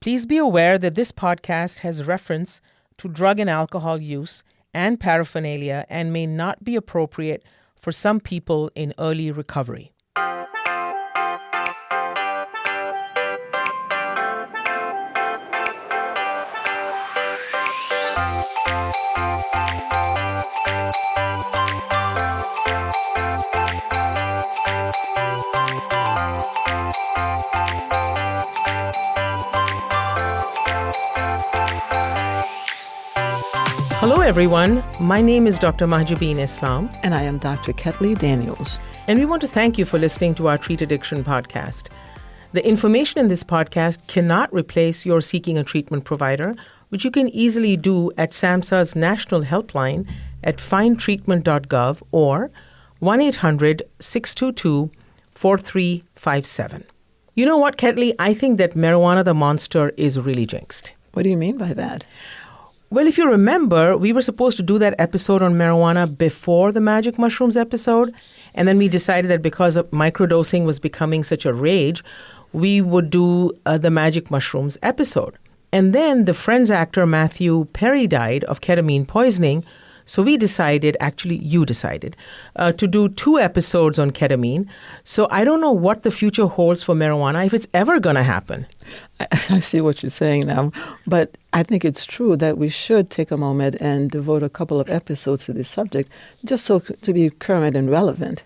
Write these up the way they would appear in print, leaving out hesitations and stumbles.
Please be aware that this podcast has reference to drug and alcohol use and paraphernalia and may not be appropriate for some people in early recovery. Hello, everyone. My name is Dr. Mahjabeen Islam. And I am Dr. Ketley Daniels. And we want to thank you for listening to our Treat Addiction podcast. The information in this podcast cannot replace your seeking a treatment provider, which you can easily do at SAMHSA's national helpline at findtreatment.gov or 1-800-622-4357. You know what, Ketley? I think that marijuana the monster is really jinxed. What do you mean by that? Well, if you remember, we were supposed to do that episode on marijuana before the magic mushrooms episode. And then we decided that because of microdosing was becoming such a rage, we would do the magic mushrooms episode. And then the Friends actor Matthew Perry died of ketamine poisoning. So we decided, actually you decided, to do 2 episodes on ketamine. So I don't know what the future holds for marijuana, if it's ever going to happen. I see what you're saying now. But I think it's true that we should take a moment and devote a couple of episodes to this subject, just so to be current and relevant.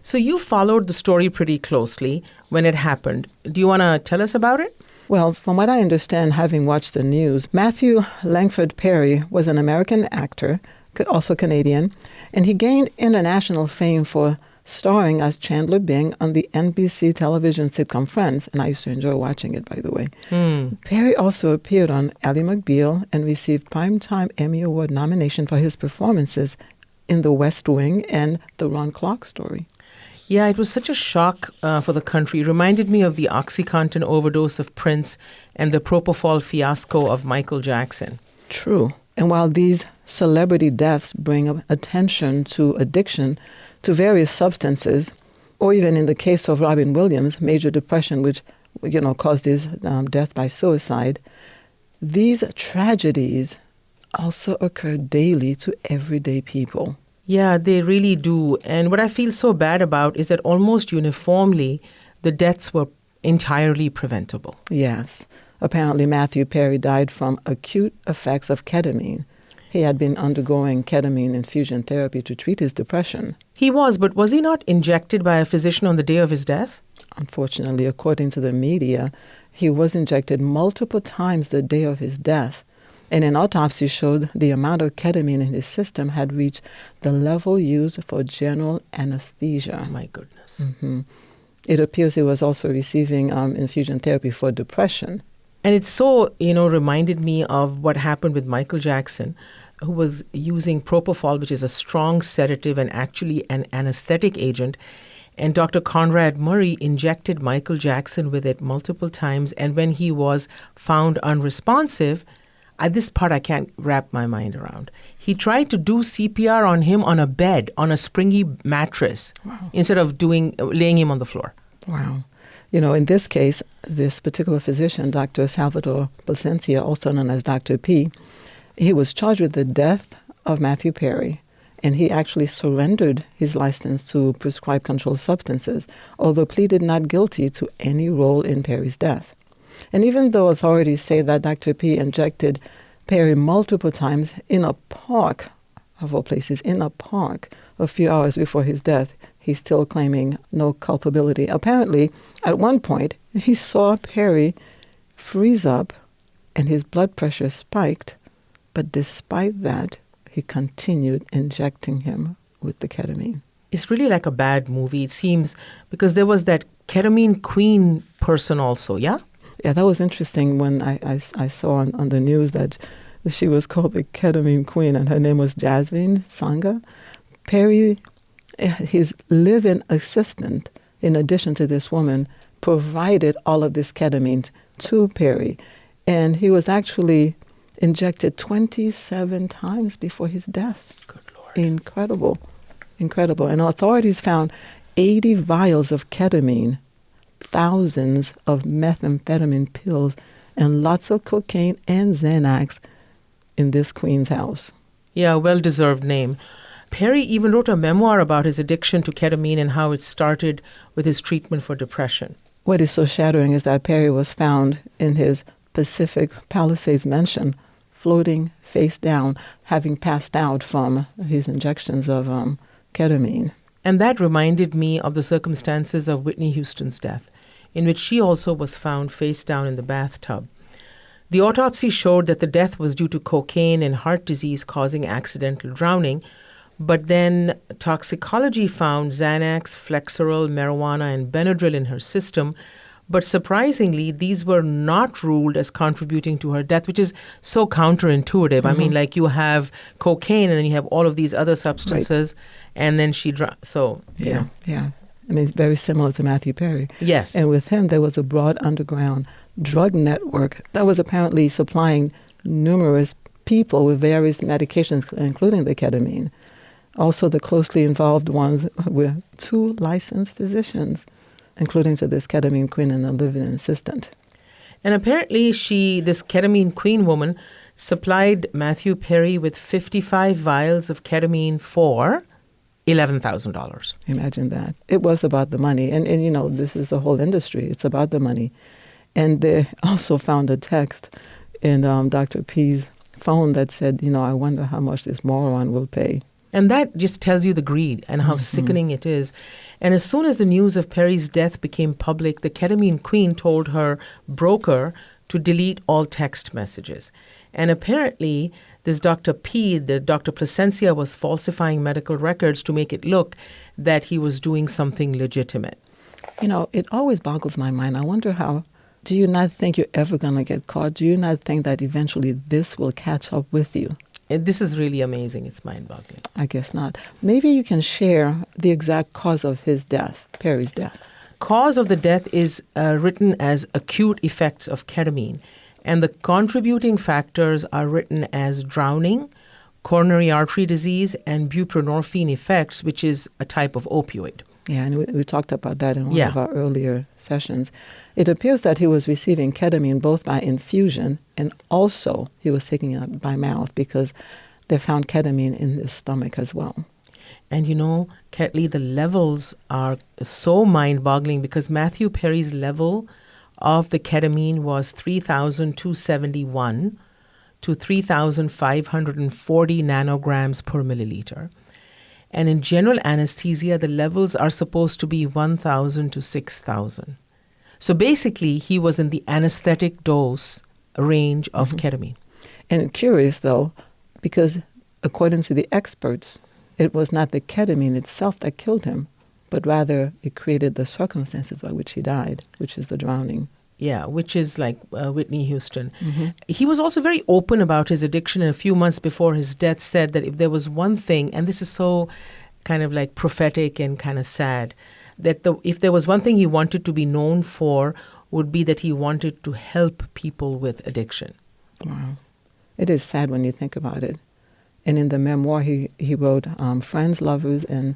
So you followed the story pretty closely when it happened. Do you want to tell us about it? Well, from what I understand, having watched the news, Matthew Langford Perry was an American actor, also Canadian, and he gained international fame for starring as Chandler Bing on the NBC television sitcom Friends, and I used to enjoy watching it, by the way. Perry also appeared on Ally McBeal and received Primetime Emmy Award nomination for his performances in The West Wing and The Ron Clark Story. Yeah, it was such a shock for the country. It reminded me of the OxyContin overdose of Prince and the Propofol fiasco of Michael Jackson. True. And while these celebrity deaths bring attention to addiction to various substances, or even in the case of Robin Williams, major depression, which caused his death by suicide, these tragedies also occur daily to everyday people. Yeah, they really do. And what I feel so bad about is that almost uniformly, the deaths were entirely preventable. Yes. Apparently, Matthew Perry died from acute effects of ketamine. He had been undergoing ketamine infusion therapy to treat his depression. He was, but was he not injected by a physician on the day of his death? Unfortunately, according to the media, he was injected multiple times the day of his death. And an autopsy showed the amount of ketamine in his system had reached the level used for general anesthesia. Oh, my goodness. Mm-hmm. It appears he was also receiving infusion therapy for depression. And it so, reminded me of what happened with Michael Jackson, who was using propofol, which is a strong sedative and actually an anesthetic agent. And Dr. Conrad Murray injected Michael Jackson with it multiple times. And when he was found unresponsive, this part I can't wrap my mind around. He tried to do CPR on him on a bed, on a springy mattress, instead of laying him on the floor. Wow. In this case, this particular physician, Dr. Salvador Plasencia, also known as Dr. P, he was charged with the death of Matthew Perry, and he actually surrendered his license to prescribe controlled substances, although pleaded not guilty to any role in Perry's death. And even though authorities say that Dr. P injected Perry multiple times in a park, of all places, in a park, a few hours before his death, he's still claiming no culpability. Apparently, at one point, he saw Perry freeze up and his blood pressure spiked, but despite that, he continued injecting him with the ketamine. It's really like a bad movie, it seems, because there was that ketamine queen person also, yeah? Yeah, that was interesting when I saw on the news that she was called the ketamine queen and her name was Jasmine Sanga. Perry, his live-in assistant, in addition to this woman, provided all of this ketamine to Perry. And he was actually injected 27 times before his death. Good Lord. Incredible. And authorities found 80 vials of ketamine, thousands of methamphetamine pills, and lots of cocaine and Xanax in this queen's house. Yeah, well-deserved name. Perry even wrote a memoir about his addiction to ketamine and how it started with his treatment for depression. What is so shattering is that Perry was found in his Pacific Palisades mansion, floating face down, having passed out from his injections of ketamine. And that reminded me of the circumstances of Whitney Houston's death, in which she also was found face down in the bathtub. The autopsy showed that the death was due to cocaine and heart disease causing accidental drowning, but then toxicology found Xanax, Flexeril, marijuana, and Benadryl in her system. But surprisingly, these were not ruled as contributing to her death, which is so counterintuitive. I mean, like you have cocaine and then you have all of these other substances, and then she so yeah. I mean, it's very similar to Matthew Perry. Yes. And with him, there was a broad underground drug network that was apparently supplying numerous people with various medications, including the ketamine. Also, the closely involved ones were 2 licensed physicians, including to this ketamine queen and a live-in assistant. And apparently this ketamine queen woman supplied Matthew Perry with 55 vials of ketamine for $11,000. Imagine that. It was about the money. And you know, this is the whole industry. It's about the money. And they also found a text in Dr. P's phone that said, you know, I wonder how much this moron will pay. And that just tells you the greed and how sickening it is. And as soon as the news of Perry's death became public, the ketamine queen told her broker to delete all text messages. And apparently, this Dr. P, the Dr. Placencia, was falsifying medical records to make it look that he was doing something legitimate. You know, it always boggles my mind. I wonder how, do you not think you're ever going to get caught? Do you not think that eventually this will catch up with you? This is really amazing. It's mind-boggling. I guess not. Maybe you can share the exact cause of his death, Perry's death. Cause of the death is written as acute effects of ketamine, and the contributing factors are written as drowning, coronary artery disease, and buprenorphine effects, which is a type of opioid. Yeah, and we talked about that in one of our earlier sessions. It appears that he was receiving ketamine both by infusion and also he was taking it by mouth because they found ketamine in his stomach as well. And you know, Ketley, the levels are so mind-boggling because Matthew Perry's level of the ketamine was 3,271 to 3,540 nanograms per milliliter. And in general anesthesia, the levels are supposed to be 1,000 to 6,000. So basically, he was in the anesthetic dose range of ketamine. And curious, though, because according to the experts, it was not the ketamine itself that killed him, but rather it created the circumstances by which he died, which is the drowning. Yeah, which is like Whitney Houston. He was also very open about his addiction, and a few months before his death said that if there was one thing, and this is so kind of like prophetic and kind of sad, that if there was one thing he wanted to be known for would be that he wanted to help people with addiction. Wow. It is sad when you think about it. And in the memoir, he wrote Friends, Lovers, and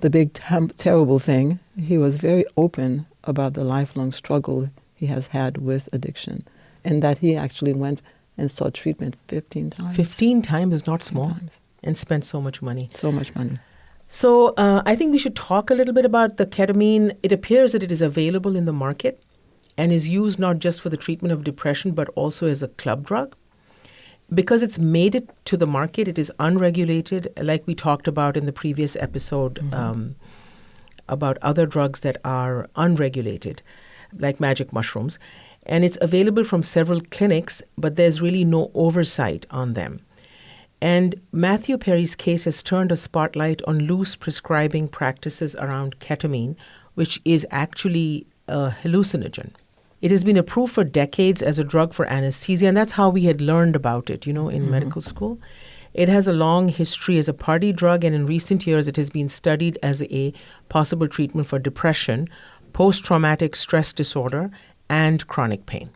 The Big Terrible Thing. He was very open about the lifelong struggle he has had with addiction, and that he actually went and sought treatment 15 times. 15 times is not small, and spent so much money. So much money. So I think we should talk a little bit about the ketamine. It appears that it is available in the market and is used not just for the treatment of depression, but also as a club drug. Because it's made it to the market, it is unregulated, like we talked about in the previous episode about other drugs that are unregulated, like magic mushrooms. And it's available from several clinics, but there's really no oversight on them. And Matthew Perry's case has turned a spotlight on loose prescribing practices around ketamine, which is actually a hallucinogen. It has been approved for decades as a drug for anesthesia, and that's how we had learned about it, in medical school. It has a long history as a party drug, and in recent years it has been studied as a possible treatment for depression, post-traumatic stress disorder, and chronic pain.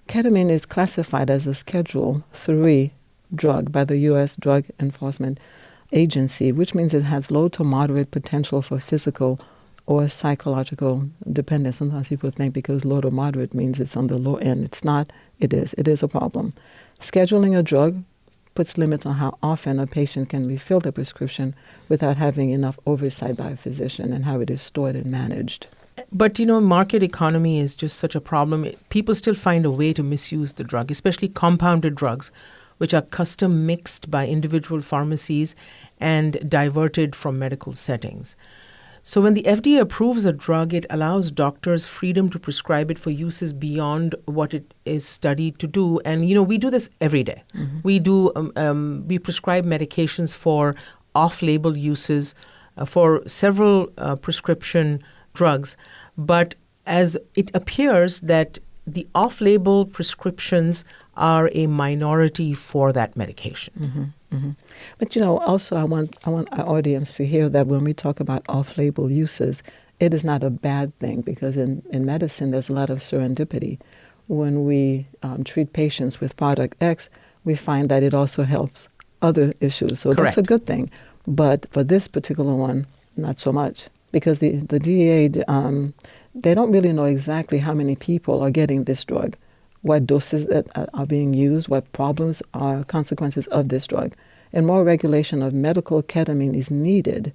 Ketamine is classified as a Schedule III drug by the U.S. Drug Enforcement Agency, which means it has low to moderate potential for physical or psychological dependence. Sometimes people think because low to moderate means it's on the low end. It's not. It is. It is a problem. Scheduling a drug puts limits on how often a patient can refill the prescription without having enough oversight by a physician and how it is stored and managed. But market economy is just such a problem. People still find a way to misuse the drug, especially compounded drugs, which are custom mixed by individual pharmacies and diverted from medical settings. So when the FDA approves a drug, it allows doctors freedom to prescribe it for uses beyond what it is studied to do. And, we do this every day. Mm-hmm. We prescribe medications for off-label uses for several prescription drugs. But as it appears that the off-label prescriptions are a minority for that medication. Mm-hmm. Mm-hmm. But also I want our audience to hear that when we talk about off-label uses, it is not a bad thing, because in medicine there's a lot of serendipity. When we treat patients with product X, we find that it also helps other issues. So Correct. That's a good thing. But for this particular one, not so much, because the DEA, they don't really know exactly how many people are getting this drug, what doses that are being used, what problems are consequences of this drug. And more regulation of medical ketamine is needed,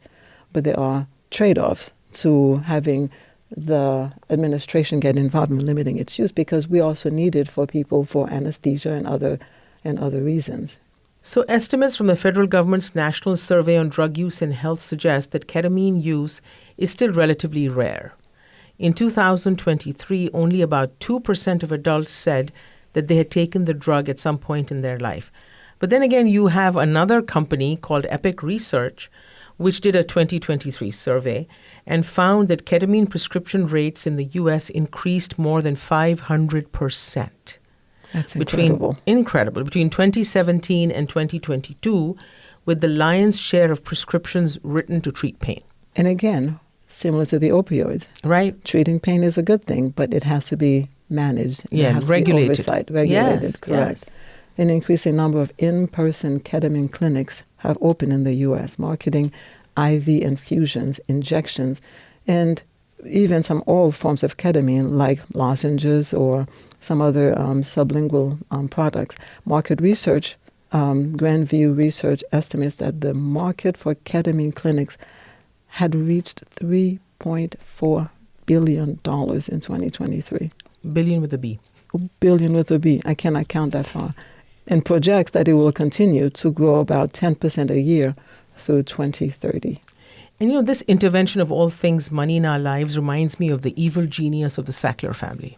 but there are trade-offs to having the administration get involved in limiting its use, because we also need it for people for anesthesia and other reasons. So estimates from the federal government's National Survey on Drug Use and Health suggest that ketamine use is still relatively rare. In 2023, only about 2% of adults said that they had taken the drug at some point in their life. But then again, you have another company called Epic Research, which did a 2023 survey and found that ketamine prescription rates in the U.S. increased more than 500%. That's incredible. Between 2017 and 2022, with the lion's share of prescriptions written to treat pain. And again, similar to the opioids. Right. Treating pain is a good thing, but it has to be managed. Yeah, regulated. Regulated, yes, correct. Yes. An increasing number of in-person ketamine clinics have opened in the U.S., marketing IV infusions, injections, and even some oral forms of ketamine like lozenges or some other sublingual products. Market research, Grandview Research estimates that the market for ketamine clinics had reached $3.4 billion in 2023. Billion with a B. Billion with a B. I cannot count that far. And projects that it will continue to grow about 10% a year through 2030. And this intervention of all things money in our lives reminds me of the evil genius of the Sackler family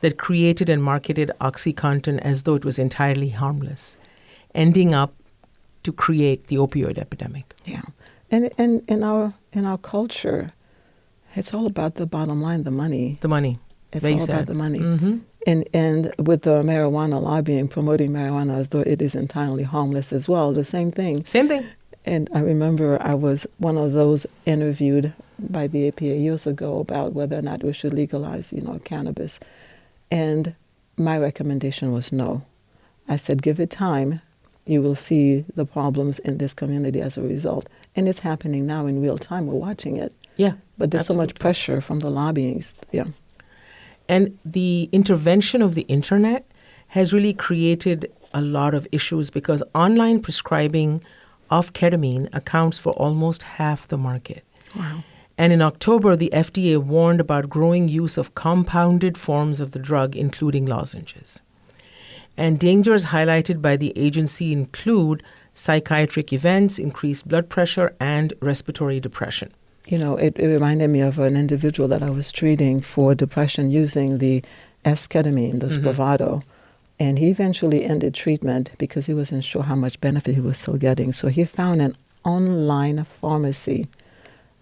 that created and marketed OxyContin as though it was entirely harmless, ending up to create the opioid epidemic. Yeah. And in our culture, it's all about the bottom line, the money. The money. It's Very all sad. about the money. Mm-hmm. And with the marijuana lobbying, promoting marijuana as though it is entirely harmless as well, the same thing. Same thing. And I remember I was one of those interviewed by the APA years ago about whether or not we should legalize, cannabis. And my recommendation was no. I said, give it time. You will see the problems in this community as a result. And it's happening now in real time. We're watching it. Yeah. But there's absolutely. so much pressure from the lobbying. Yeah. And the intervention of the internet has really created a lot of issues, because online prescribing of ketamine accounts for almost half the market. Wow. And in October, the FDA warned about growing use of compounded forms of the drug, including lozenges. And dangers highlighted by the agency include psychiatric events, increased blood pressure, and respiratory depression. It reminded me of an individual that I was treating for depression using the S-ketamine, the Spravato. And he eventually ended treatment because he wasn't sure how much benefit he was still getting. So he found an online pharmacy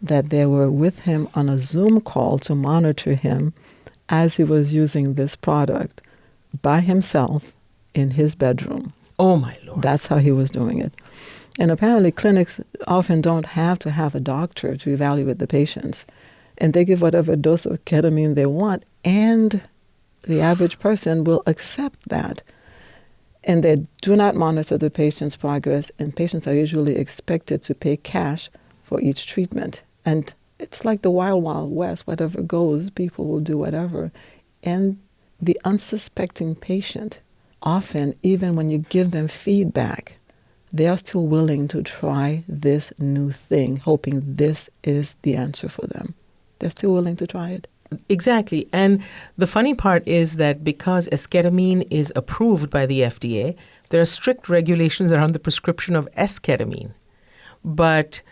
that they were with him on a Zoom call to monitor him as he was using this product by himself in his bedroom. Oh, my Lord. That's how he was doing it. And apparently clinics often don't have to have a doctor to evaluate the patients. And they give whatever dose of ketamine they want, and the average person will accept that. And they do not monitor the patient's progress, and patients are usually expected to pay cash for each treatment. And it's like the wild, wild west. Whatever goes, people will do whatever. And the unsuspecting patient, often, even when you give them feedback, they are still willing to try this new thing, hoping this is the answer for them. They're still willing to try it. Exactly. And the funny part is that because esketamine is approved by the FDA, there are strict regulations around the prescription of esketamine. But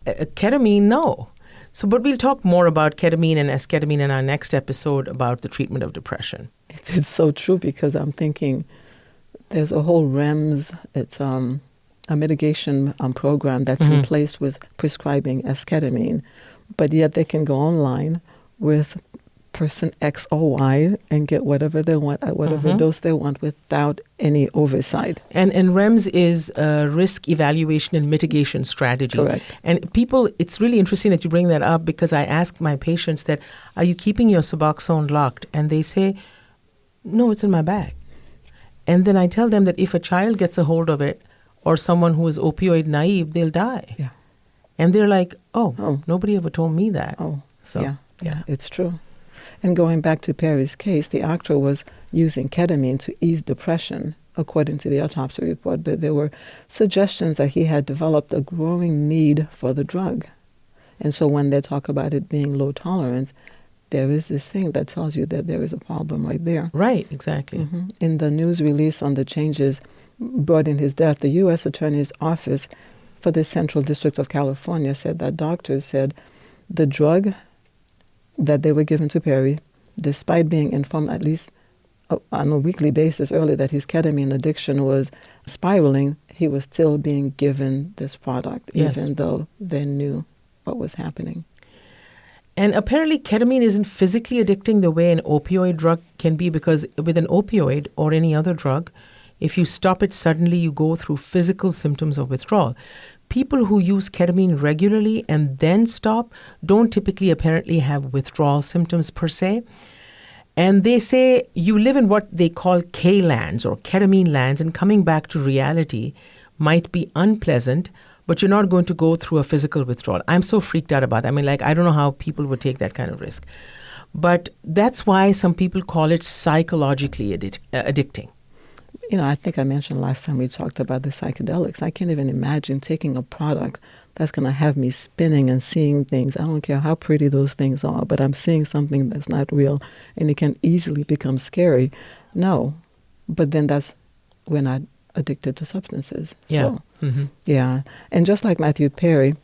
ketamine, no. So, but we'll talk more about ketamine and esketamine in our next episode about the treatment of depression. It's so true, because I'm thinking there's a whole REMS, it's a mitigation program that's in place with prescribing esketamine, but yet they can go online with person X or Y and get whatever they want at whatever dose they want without any oversight. And REMS is a risk evaluation and mitigation strategy. Correct. And people, it's really interesting that you bring that up, because I ask my patients that, are you keeping your Suboxone locked? And they say, no, it's in my bag. And then I tell them that if a child gets a hold of it, or someone who is opioid naive, they'll die. Yeah. And they're like, oh, nobody ever told me that. Oh, So, yeah, it's true. And going back to Perry's case, the actor was using ketamine to ease depression, according to the autopsy report, but there were suggestions that he had developed a growing need for the drug. And so when they talk about it being low tolerance, there is this thing that tells you that there is a problem right there. Right, exactly. In the news release on the changes brought in his death, the U.S. Attorney's Office for the Central District of California said that doctors said the drug that they were given to Perry, despite being informed at least on a weekly basis earlier that his ketamine addiction was spiraling, he was still being given this product, even though they knew what was happening. And apparently ketamine isn't physically addicting the way an opioid drug can be, because with an opioid or any other drug, if you stop it suddenly, you go through physical symptoms of withdrawal. People who use ketamine regularly and then stop don't typically apparently have withdrawal symptoms per se. And they say you live in what they call K-lands or ketamine lands, and coming back to reality might be unpleasant, but you're not going to go through a physical withdrawal. I'm so freaked out about that. I mean, I don't know how people would take that kind of risk. But that's why some people call it psychologically addicting. You know, I think I mentioned last time we talked about the psychedelics. I can't even imagine taking a product that's going to have me spinning and seeing things. I don't care how pretty those things are, but I'm seeing something that's not real, and it can easily become scary. No, but then we're not addicted to substances. Yeah. So, yeah. And just like Matthew Perry,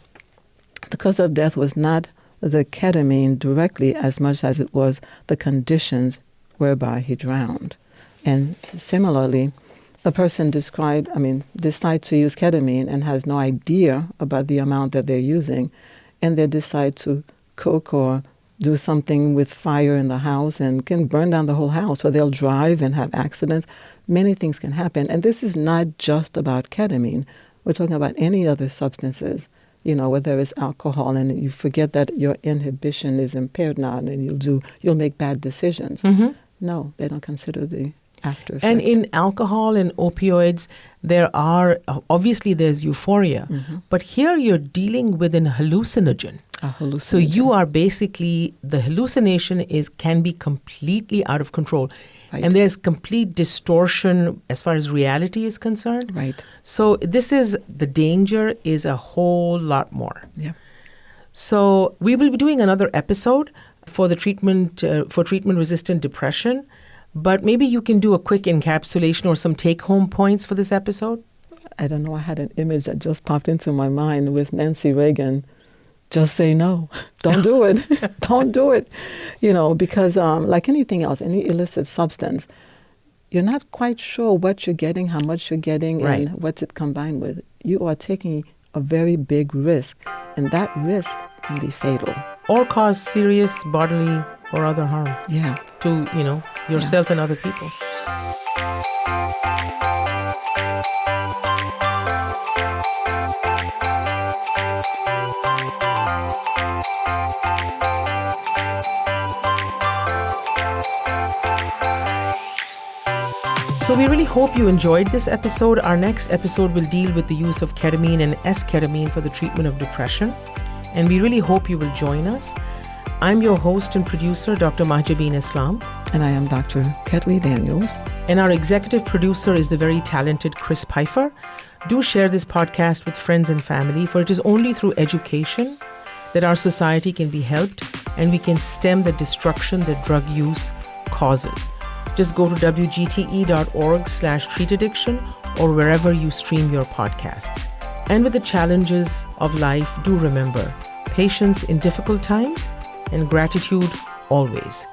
the cause of death was not the ketamine directly as much as it was the conditions whereby he drowned. And similarly, a person decides to use ketamine and has no idea about the amount that they're using, and they decide to cook or do something with fire in the house and can burn down the whole house, or they'll drive and have accidents. Many things can happen. And this is not just about ketamine. We're talking about any other substances, whether it's alcohol, and you forget that your inhibition is impaired now, and you'll make bad decisions. No, they don't consider the after effect. And in alcohol and opioids, there's euphoria. But here you're dealing with an hallucinogen. So you are basically, the hallucination can be completely out of control. Right. And there's complete distortion as far as reality is concerned. Right. So the danger is a whole lot more. Yeah. So we will be doing another episode for the treatment-resistant depression. But maybe you can do a quick encapsulation or some take-home points for this episode? I don't know. I had an image that just popped into my mind with Nancy Reagan. Just say no. Don't do it. Don't do it. Because like anything else, any illicit substance, you're not quite sure what you're getting, how much you're getting, right, and what's it combined with. You are taking a very big risk, and that risk can be fatal. Or cause serious bodily or other harm. Yeah. To, yourself and other people. So we really hope you enjoyed this episode. Our next episode will deal with the use of ketamine and esketamine for the treatment of depression. And we really hope you will join us. I'm your host and producer, Dr. Mahjabeen Islam. And I am Dr. Ketley Daniels. And our executive producer is the very talented Chris Pfeiffer. Do share this podcast with friends and family, for it is only through education that our society can be helped and we can stem the destruction that drug use causes. Just go to wgte.org/treataddiction or wherever you stream your podcasts. And with the challenges of life, do remember patience in difficult times and gratitude always.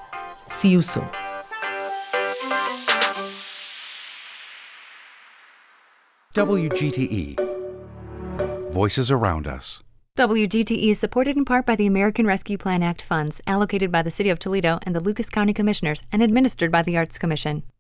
See you soon. WGTE. Voices around us. WGTE is supported in part by the American Rescue Plan Act funds allocated by the City of Toledo and the Lucas County Commissioners and administered by the Arts Commission.